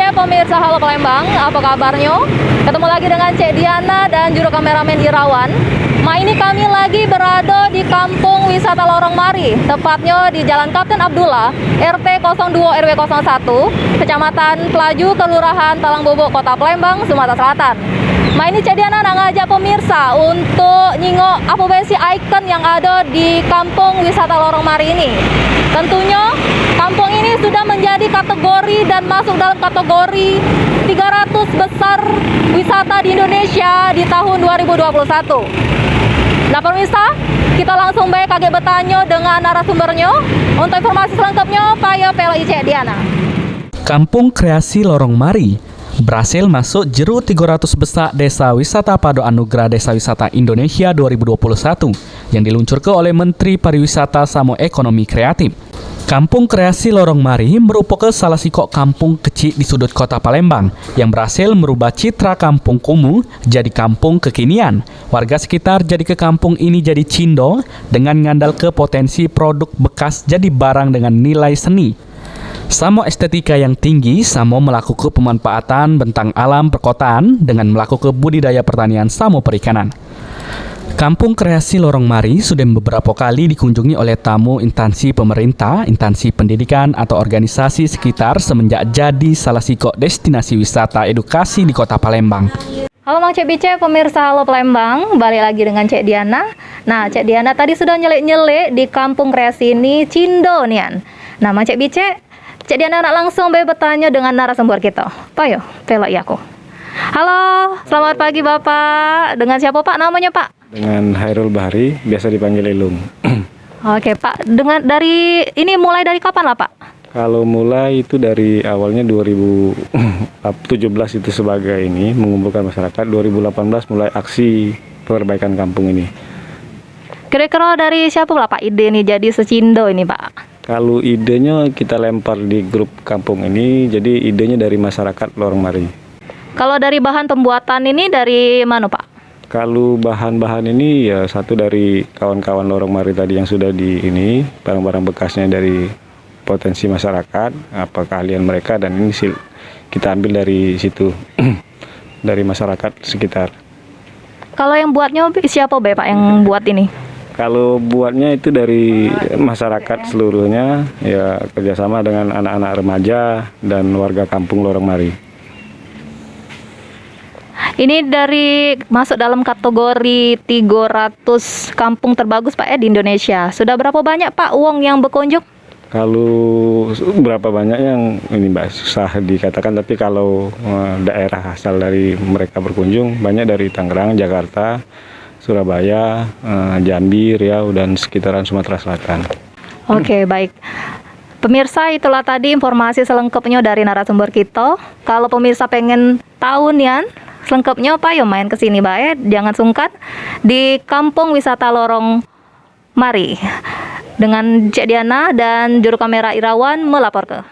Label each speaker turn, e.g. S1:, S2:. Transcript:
S1: BC, pemirsa Halo Palembang, apa kabarnya? Ketemu lagi dengan Cek Diana dan juru kameramen Irawan. Ini kami lagi berada di Kampung Wisata Lorong Mari, tepatnya di Jalan Kapten Abdullah, RT 02 RW 01, Kecamatan Pelaju, Kelurahan Talangbobok, Kota Palembang, Sumatera Selatan. Ini Cek Diana ngajak pemirsa untuk nyingok apa besi ikon yang ada di Kampung Wisata Lorong Mari ini. Tentunya kampung ini sudah menjadi kategori dan masuk dalam kategori 300 besar wisata di Indonesia di tahun 2021. Nah pemirsa, kita langsung baik kaget bertanya dengan narasumbernya. Untuk informasi selengkapnya, Pak PLI Cek Diana.
S2: Kampung Kreasi Lorong Mari berhasil masuk jeru 300 besar Desa Wisata pada Anugerah Desa Wisata Indonesia 2021 yang diluncurkan oleh Menteri Pariwisata sama Ekonomi Kreatif. Kampung Kreasi Lorong Mari merupakan salah satu kampung kecil di sudut kota Palembang yang berhasil merubah citra kampung kumuh jadi kampung kekinian. Warga sekitar jadi ke kampung ini jadi cindo dengan ngandal ke potensi produk bekas jadi barang dengan nilai seni. Sama estetika yang tinggi, sama melakukan pemanfaatan bentang alam perkotaan dengan melakukan budidaya pertanian sama perikanan. Kampung Kreasi Lorong Mari sudah beberapa kali dikunjungi oleh tamu instansi pemerintah, instansi pendidikan, atau organisasi sekitar semenjak jadi salah satu destinasi wisata edukasi di kota Palembang.
S1: Halo Mang Cek Bice, pemirsa Halo Palembang, balik lagi dengan Cek Diana. Nah, Cek Diana tadi sudah nyelek-nyelek di Kampung Kreasi ini cindo nian. Nah, Mang Cek Bice, Cek Diana nak langsung bertanya dengan narasumber kita. Pak yo, pelok ya aku. Halo, selamat pagi Bapak. Dengan siapa Pak namanya Pak?
S3: Dengan Hairul Bahri, biasa dipanggil Ilung.
S1: Oke Pak, ini mulai dari kapan lah Pak?
S3: Kalau mulai itu dari awalnya 2017 itu sebagai ini mengumpulkan masyarakat. 2018 mulai aksi perbaikan kampung ini.
S1: Kira-kira dari siapa lah Pak ide ini jadi secindo ini Pak?
S3: Kalau idenya kita lempar di grup kampung ini, jadi idenya dari masyarakat Lorong Mari.
S1: Kalau dari bahan pembuatan ini dari mana Pak?
S3: Kalau bahan-bahan ini ya satu dari kawan-kawan Lorong Mari tadi yang sudah di ini, barang-barang bekasnya dari potensi masyarakat, apa keahlian mereka, dan ini kita ambil dari situ, dari masyarakat sekitar.
S1: Kalau yang buatnya siapa Pak yang buat ini?
S3: Kalau buatnya itu dari masyarakat seluruhnya, ya kerjasama dengan anak-anak remaja dan warga kampung Lorong Mari.
S1: Ini dari masuk dalam kategori 300 kampung terbagus Pak di Indonesia. Sudah berapa banyak Pak uang yang berkunjung?
S3: Kalau berapa banyak yang ini Mbak susah dikatakan, tapi kalau daerah asal dari mereka berkunjung banyak dari Tangerang, Jakarta, Surabaya, Jambi, Riau, dan sekitaran Sumatera Selatan. Oke,
S1: baik. Pemirsa, itulah tadi informasi selengkapnya dari narasumber kita. Kalau pemirsa pengen tahu nih selengkapnya Pak, yo main ke sini bae, jangan sungkan di Kampung Wisata Lorong Mari. Dengan Cek Diana dan juru kamera Irawan melapor ke